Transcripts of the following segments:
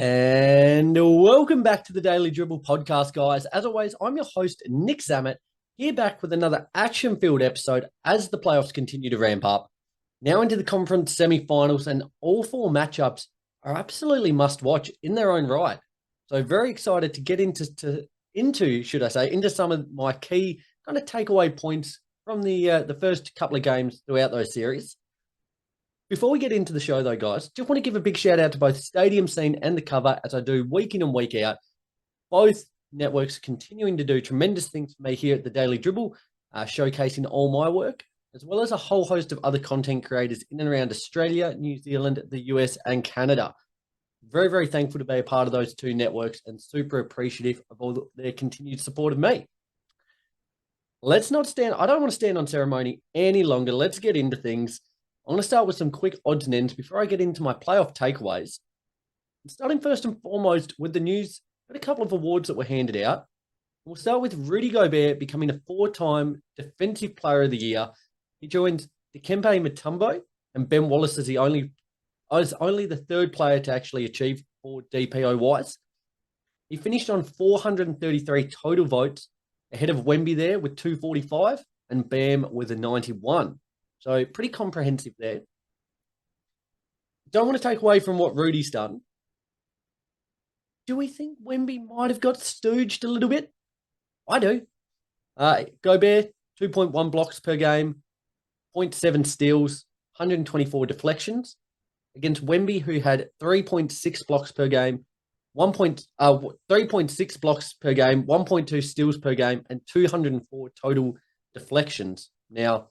And welcome back to the Daily Dribble podcast, guys. As always, I'm your host, Nick Zammit, here back with another action-filled episode as the playoffs continue to ramp up. Now into the conference semifinals, and all four matchups are absolutely must-watch in their own right. So very excited to get into some of my key kind of takeaway points from the first couple of games throughout those series. Before we get into the show, though, guys, just want to give a big shout out to both Stadium Scene and The Cover, as I do week in and week out. Both networks continuing to do tremendous things for me here at the Daily Dribble, showcasing all my work, as well as a whole host of other content creators in and around Australia, New Zealand, the US, and Canada. Very, very thankful to be a part of those two networks and super appreciative of all their continued support of me. I don't want to stand on ceremony any longer. Let's get into things. I'm going to start with some quick odds and ends before I get into my playoff takeaways. Starting first and foremost with the news, got a couple of awards that were handed out. We'll start with Rudy Gobert becoming a 4-time Defensive Player of the Year. He joined Dikembe Mutombo and Ben Wallace as only the third player to actually achieve 4 DPOYs. He finished on 433 total votes, ahead of Wemby there with 245 and Bam with a 91. So pretty comprehensive there. Don't want to take away from what Rudy's done. Do we think Wemby might have got stooged a little bit? I do. Gobert, 2.1 blocks per game, 0.7 steals, 124 deflections. Against Wemby, who had 3.6 blocks per game, 3.6 blocks per game, 1.2 steals per game, and 204 total deflections. Now,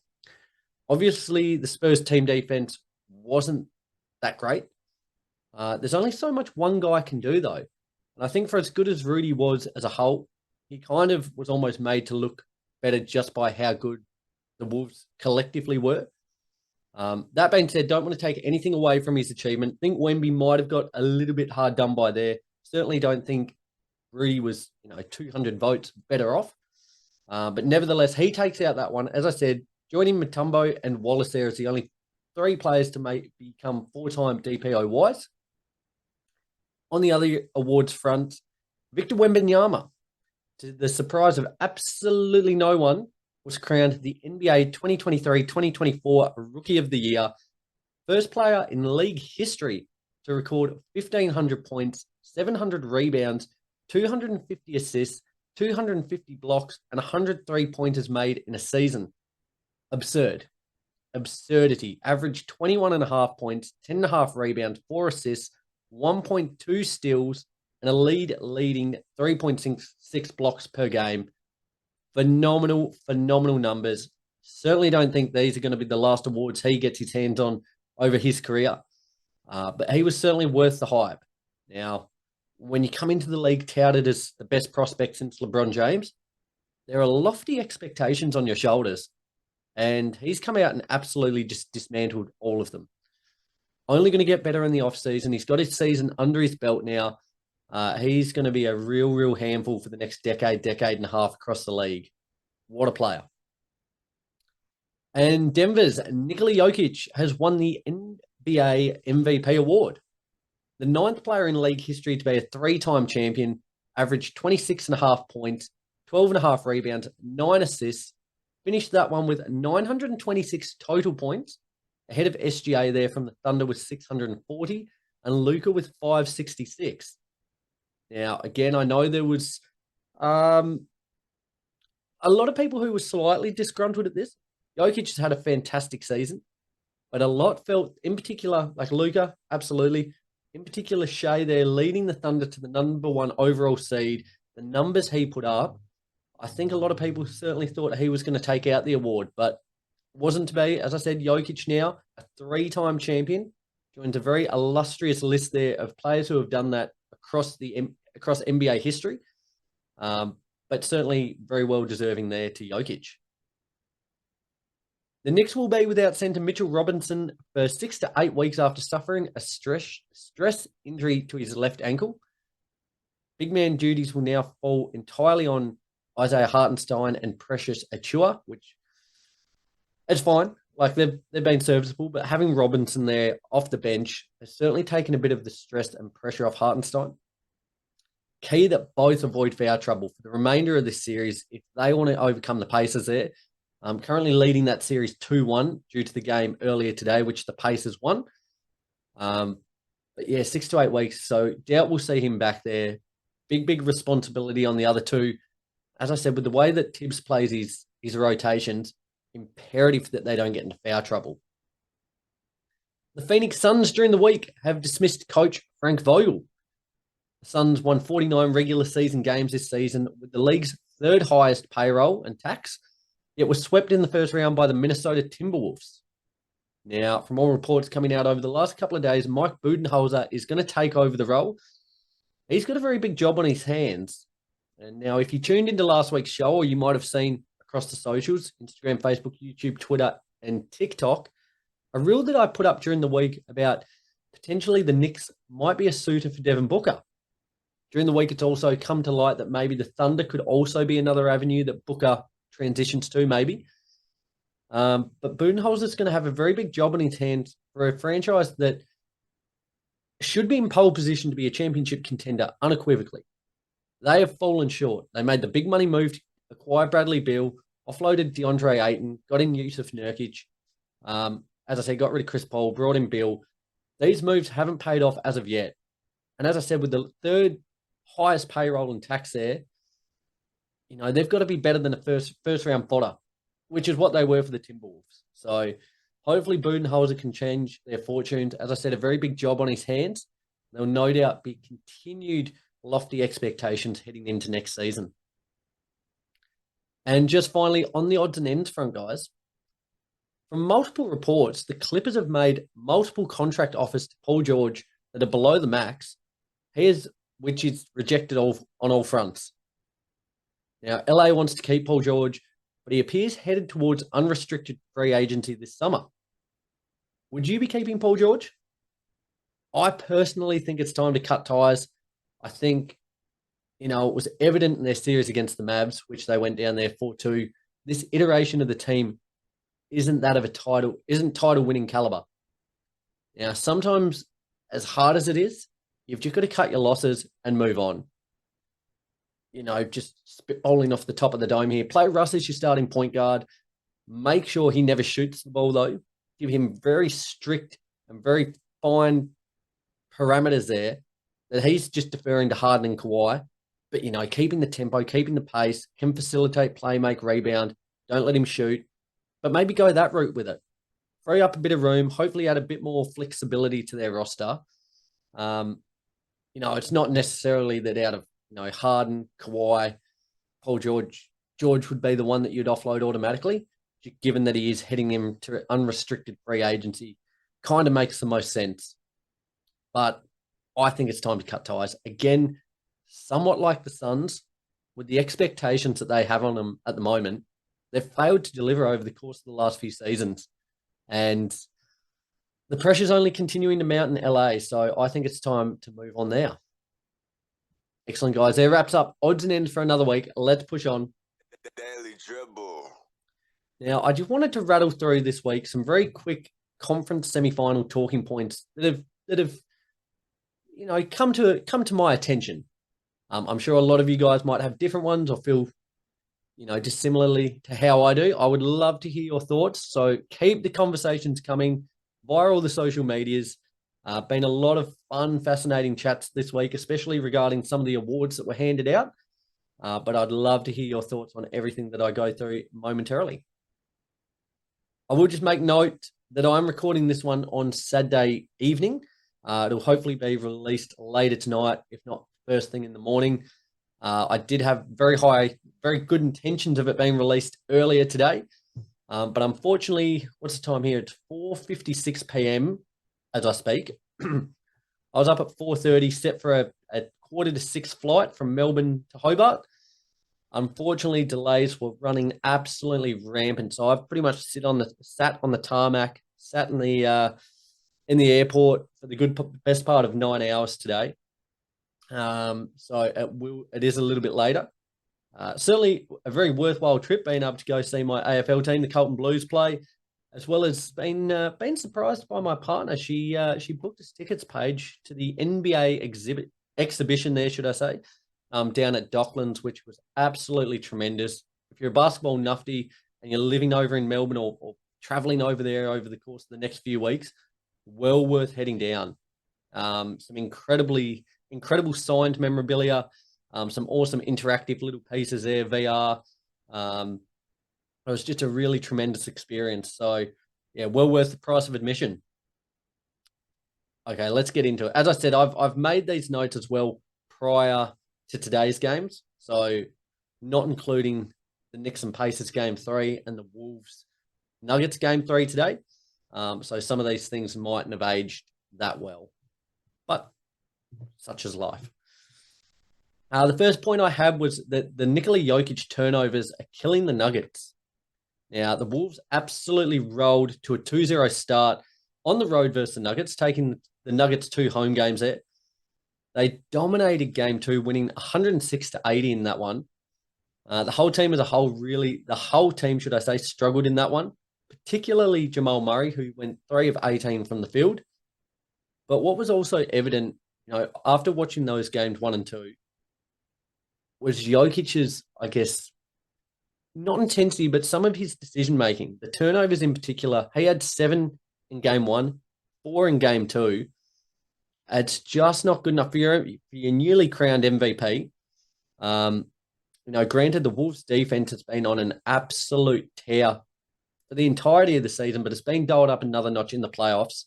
obviously, the Spurs team defense wasn't that great. There's only so much one guy can do, though. And I think for as good as Rudy was as a whole, he kind of was almost made to look better just by how good the Wolves collectively were. That being said, don't want to take anything away from his achievement. I think Wemby might have got a little bit hard done by there. Certainly don't think Rudy was, 200 votes better off. But nevertheless, he takes out that one. As I said, joining Mutombo and Wallace there as the only 3 players to become 4-time DPOYs. On the other awards front, Victor Wembanyama, to the surprise of absolutely no one, was crowned the NBA 2023-2024 Rookie of the Year. First player in league history to record 1,500 points, 700 rebounds, 250 assists, 250 blocks, and 100 3-pointers made in a season. Absurdity. Averaged 21.5 points, 10.5 rebounds, 4 assists, 1.2 steals, and a leading 3.6 blocks per game. Phenomenal numbers. Certainly don't think these are going to be the last awards he gets his hands on over his career. But he was certainly worth the hype. Now, when you come into the league touted as the best prospect since LeBron James, there are lofty expectations on your shoulders. And he's come out and absolutely just dismantled all of them. Only going to get better in the offseason. He's got his season under his belt now. He's going to be a real handful for the next decade and a half across the league. What a player. And Denver's Nikola Jokic has won the NBA MVP award. The 9th player in league history to be a 3-time champion, averaged 26.5 points, 12.5 rebounds, 9 assists, finished that one with 926 total points, ahead of SGA there from the Thunder with 640, and Luka with 566. Now, again, I know there was a lot of people who were slightly disgruntled at this. Jokic has had a fantastic season, but a lot felt, in particular, like Luka, absolutely. In particular, Shea there leading the Thunder to the number 1 overall seed. The numbers he put up, I think a lot of people certainly thought he was going to take out the award, but it wasn't to be. As I said, Jokic now, a 3-time champion, joins a very illustrious list there of players who have done that across NBA history, but certainly very well deserving there to Jokic. The Knicks will be without centre Mitchell Robinson for 6 to 8 weeks after suffering a stress injury to his left ankle. Big man duties will now fall entirely on Isaiah Hartenstein and Precious Achua, which is fine. like they've been serviceable, but having Robinson there off the bench has certainly taken a bit of the stress and pressure off Hartenstein. Key that both avoid foul trouble for the remainder of this series if they want to overcome the Pacers there. Currently leading that series 2-1 due to the game earlier today, which the Pacers won. But yeah, 6 to 8 weeks. So doubt we'll see him back there. Big responsibility on the other two. As I said, with the way that Tibbs plays his rotations, imperative that they don't get into foul trouble. The Phoenix Suns during the week have dismissed coach Frank Vogel. The Suns won 49 regular season games this season with the league's third highest payroll and tax, yet was swept in the first round by the Minnesota Timberwolves. Now, from all reports coming out over the last couple of days, Mike Budenholzer is going to take over the role. He's got a very big job on his hands. And now, if you tuned into last week's show, or you might have seen across the socials, Instagram, Facebook, YouTube, Twitter, and TikTok, a reel that I put up during the week about potentially the Knicks might be a suitor for Devin Booker. During the week, it's also come to light that maybe the Thunder could also be another avenue that Booker transitions to, maybe. But Budenholzer's going to have a very big job on his hands for a franchise that should be in pole position to be a championship contender unequivocally. They have fallen short. They made the big money move to acquire Bradley Beal, offloaded DeAndre Ayton, got in Yusuf Nurkic. As I said, got rid of Chris Paul, brought in Beal. These moves haven't paid off as of yet. And as I said, with the third highest payroll and tax there, they've got to be better than a first round fodder, which is what they were for the Timberwolves. So hopefully Budenholzer can change their fortunes. As I said, a very big job on his hands. There'll no doubt be continued lofty expectations heading into next season. And just finally, on the odds and ends front, guys, from multiple reports, the Clippers have made multiple contract offers to Paul George that are below the max, which is rejected on all fronts. Now, LA wants to keep Paul George, but he appears headed towards unrestricted free agency this summer. Would you be keeping Paul George? I personally think it's time to cut ties. I think, it was evident in their series against the Mavs, which they went down there 4-2. This iteration of the team isn't title winning caliber. Now, sometimes, as hard as it is, you've just got to cut your losses and move on. Just spitballing off the top of the dome here. Play Russ as your starting point guard. Make sure he never shoots the ball, though. Give him very strict and very fine parameters there that he's just deferring to Harden and Kawhi. But, keeping the tempo, keeping the pace, can facilitate play, make rebound. Don't let him shoot. But maybe go that route with it. Free up a bit of room. Hopefully add a bit more flexibility to their roster. It's not necessarily that out of Harden, Kawhi, Paul George would be the one that you'd offload automatically, given that he is heading him to unrestricted free agency. Kind of makes the most sense. But I think it's time to cut ties. Again, somewhat like the Suns, with the expectations that they have on them at the moment, they've failed to deliver over the course of the last few seasons. And the pressure's only continuing to mount in LA, so I think it's time to move on there. Excellent, guys. That wraps up odds and ends for another week. Let's push on. Daily Dribble. Now, I just wanted to rattle through this week some very quick conference semifinal talking points that have come to my attention. I'm sure a lot of you guys might have different ones or feel dissimilarly to how I do. I would love to hear your thoughts. So keep the conversations coming via all the social medias. Been a lot of fun, fascinating chats this week, especially regarding some of the awards that were handed out. But I'd love to hear your thoughts on everything that I go through momentarily. I will just make note that I'm recording this one on Saturday evening. It'll hopefully be released later tonight, if not first thing in the morning. I did have very good intentions of it being released earlier today. But unfortunately, what's the time here? It's 4:56 p.m. as I speak. I was up at 4:30, set for a 5:45 flight from Melbourne to Hobart. Unfortunately, delays were running absolutely rampant. So I've pretty much sat on the tarmac, sat in the airport for the best part of 9 hours today. So it is a little bit later. Certainly a very worthwhile trip, being able to go see my AFL team, the Carlton Blues, play. as well as been surprised by my partner. She booked us tickets page to the NBA exhibition there, should I say, down at Docklands, which was absolutely tremendous. If you're a basketball nufty and you're living over in Melbourne or traveling over there over the course of the next few weeks, well worth heading down. Some incredible signed memorabilia, some awesome interactive little pieces there, VR. It was just a really tremendous experience. So, yeah, well worth the price of admission. Okay, let's get into it. As I said, I've made these notes as well prior to today's games. So, not including the Knicks and Pacers game 3 and the Wolves Nuggets game 3 today. So some of these things mightn't have aged that well, but such is life. The first point I had was that the Nikola Jokic turnovers are killing the Nuggets. Now, the Wolves absolutely rolled to a 2-0 start on the road versus the Nuggets, taking the Nuggets 2 home games there. They dominated game 2, winning 106-80 in that one. The whole team as a whole, the whole team, should I say, struggled in that one, particularly Jamal Murray, who went 3 of 18 from the field. But what was also evident, after watching those games 1 and 2, was Jokic's, I guess, not intensity, but some of his decision-making. The turnovers in particular, he had 7 in game 1, 4 in game 2. It's just not good enough for your newly crowned MVP. Granted, the Wolves' defense has been on an absolute tear for the entirety of the season, but it's been dialed up another notch in the playoffs.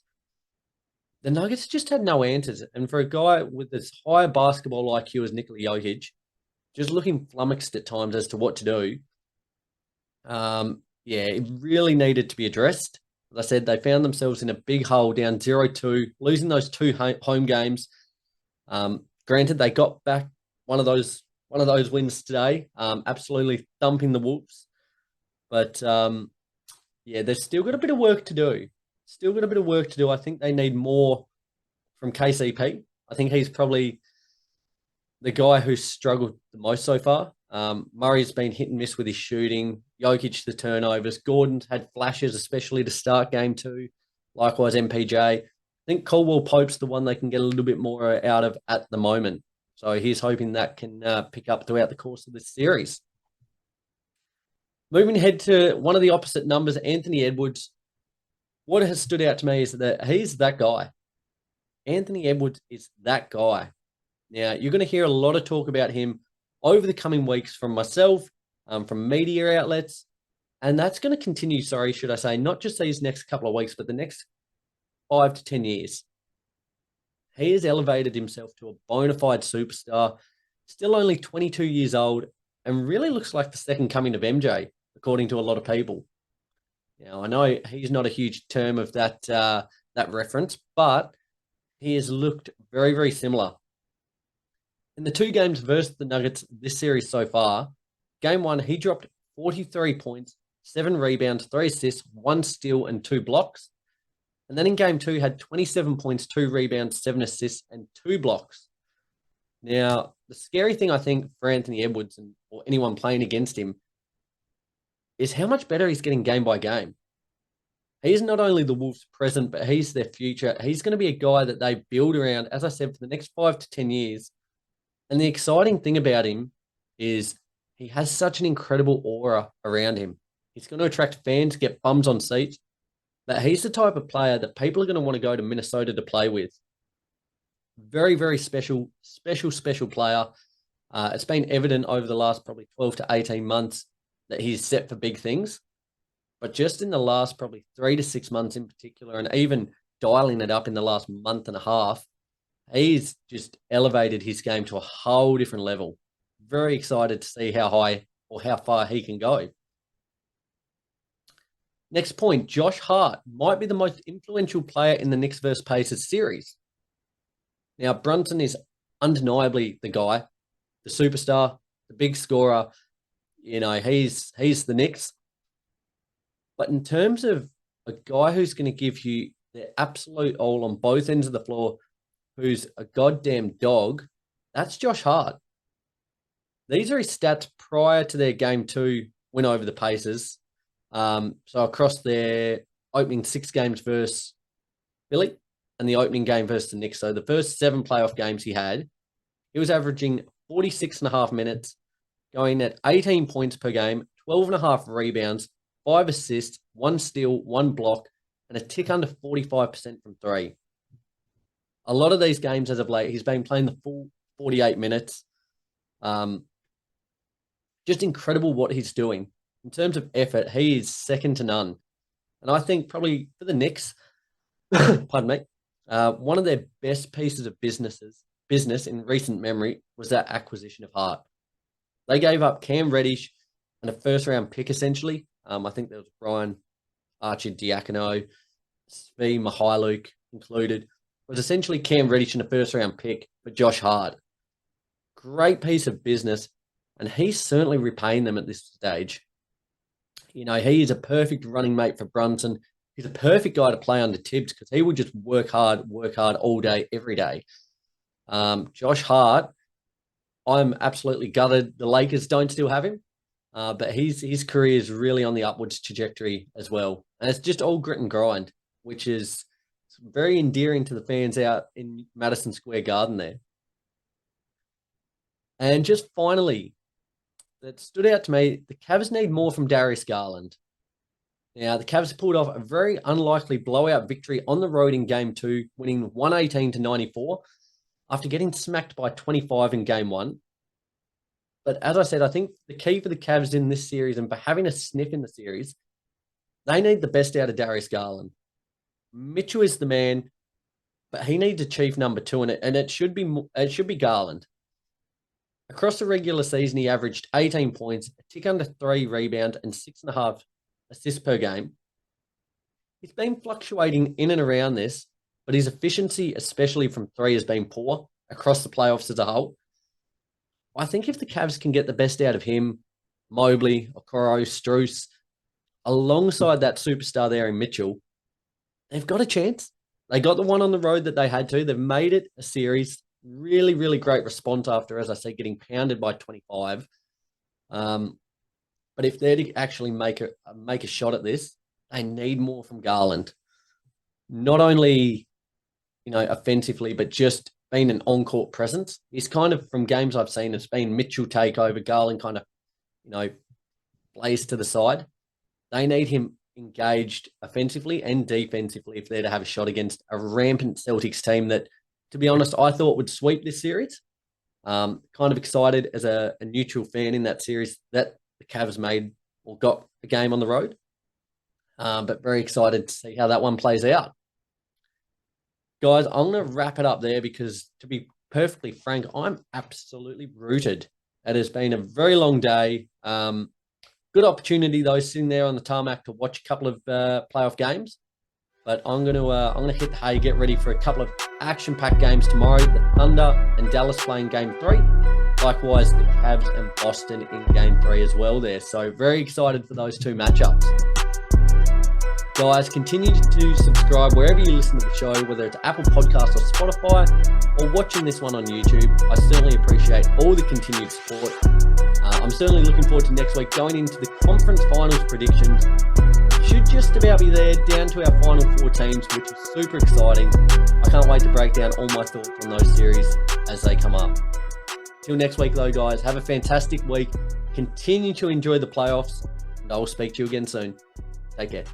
The Nuggets just had no answers. And for a guy with as high a basketball IQ as Nikola Jokic, just looking flummoxed at times as to what to do, it really needed to be addressed. As I said, they found themselves in a big hole down 0-2, losing those 2 home games. Granted, they got back one of those wins today, absolutely thumping the Wolves. But, they've still got a bit of work to do. I think they need more from KCP. I think he's probably the guy who's struggled the most so far. Murray's been hit and miss with his shooting. Jokic, the turnovers. Gordon's had flashes, especially to start game 2. Likewise, MPJ. I think Caldwell Pope's the one they can get a little bit more out of at the moment. So he's hoping that can pick up throughout the course of this series. Moving ahead to one of the opposite numbers, Anthony Edwards. What has stood out to me is that he's that guy. Anthony Edwards is that guy. Now, you're going to hear a lot of talk about him over the coming weeks from myself, from media outlets, and that's going to continue, should I say, not just these next couple of weeks, but the next 5 to 10 years. He has elevated himself to a bona fide superstar, still only 22 years old, and really looks like the second coming of MJ, according to a lot of people. Now, I know he's not a huge term of that reference, but he has looked very, very similar. In the 2 games versus the Nuggets this series so far, game 1, he dropped 43 points, 7 rebounds, 3 assists, 1 steal, and 2 blocks. And then in game 2, had 27 points, 2 rebounds, 7 assists, and 2 blocks. Now, the scary thing, I think, for Anthony Edwards or anyone playing against him is how much better he's getting game by game. He's not only the Wolves' present, but he's their future. He's going to be a guy that they build around, as I said, for the next 5 to 10 years. And the exciting thing about him is he has such an incredible aura around him. He's going to attract fans, get bums on seats. But he's the type of player that people are going to want to go to Minnesota to play with. Very, very special player. It's been evident over the last probably 12 to 18 months that he's set for big things. But just in the last probably 3 to 6 months in particular, and even dialing it up in the last month and a half, he's just elevated his game to a whole different level. Very excited to see how high or how far he can go. Next point, Josh Hart might be the most influential player in the Knicks versus Pacers series. Now, Brunson is undeniably the guy, the superstar, the big scorer. He's the Knicks. But in terms of a guy who's going to give you the absolute all on both ends of the floor, who's a goddamn dog, that's Josh Hart. These are his stats prior to their game 2 win over the Pacers. So across their opening 6 games versus Philly and the opening game versus the Knicks. So the first 7 playoff games he had, he was averaging 46.5 minutes, going at 18 points per game, 12.5 rebounds, 5 assists, 1 steal, 1 block, and a tick under 45% from 3. A lot of these games as of late, he's been playing the full 48 minutes. Just incredible what he's doing. In terms of effort, he is second to none. And I think probably for the Knicks, pardon me, one of their best pieces of business in recent memory was that acquisition of Hart. They gave up Cam Reddish and a first-round pick, essentially. I think there was Brian Archie-Diacono, Svi Mihailuk included. It was essentially Cam Reddish and a first-round pick for Josh Hart. Great piece of business, and he's certainly repaying them at this stage. You know, he is a perfect running mate for Brunson. He's a perfect guy to play under Tibbs because he would just work hard all day, every day. Josh Hart, I'm absolutely gutted the Lakers don't still have him, but his career is really on the upwards trajectory as well. And it's just all grit and grind, which is very endearing to the fans out in Madison Square Garden there. And just finally, that stood out to me, the Cavs need more from Darius Garland. Now, the Cavs pulled off a very unlikely blowout victory on the road in Game 2, winning 118-94 after getting smacked by 25 in Game 1. But as I said, I think the key for the Cavs in this series and for having a sniff in the series, they need the best out of Darius Garland. Mitchell is the man, but he needs a chief number 2 in it, and it should be Garland. Across the regular season, he averaged 18 points, a tick under 3 rebounds, and 6.5 assists per game. He's been fluctuating in and around this, but his efficiency, especially from 3, has been poor across the playoffs as a whole. I think if the Cavs can get the best out of him, Mobley, Okoro, Strus, alongside that superstar there in Mitchell, they've got a chance. They got the one on the road that they had to. They've made it a series. Really, really great response after, as I say, getting pounded by 25. But if they're to actually make a shot at this, they need more from Garland. Not only, offensively, but just being an on-court presence. He's kind of, from games I've seen, it's been Mitchell take over, Garland kind of, blaze to the side. They need him engaged offensively and defensively if they're to have a shot against a rampant Celtics team that, to be honest, I thought would sweep this series. Kind of excited as a neutral fan in that series that the Cavs made or got a game on the road. But very excited to see how that one plays out. Guys, I'm going to wrap it up there because, to be perfectly frank, I'm absolutely rooted. It has been a very long day. Good opportunity, though, sitting there on the tarmac to watch a couple of playoff games. But I'm going to hit the hay, get ready for a couple of action-packed games tomorrow. The Thunder and Dallas playing Game 3. Likewise, the Cavs and Boston in Game 3 as well there. So very excited for those 2 matchups. Guys, continue to subscribe wherever you listen to the show, whether it's Apple Podcasts or Spotify, or watching this one on YouTube. I certainly appreciate all the continued support. I'm certainly looking forward to next week going into the Conference Finals predictions. Should just about be there, down to our final 4 teams, which is super exciting. I can't wait to break down all my thoughts on those series as they come up. Till next week, though, guys, have a fantastic week. Continue to enjoy the playoffs, and I will speak to you again soon. Take care.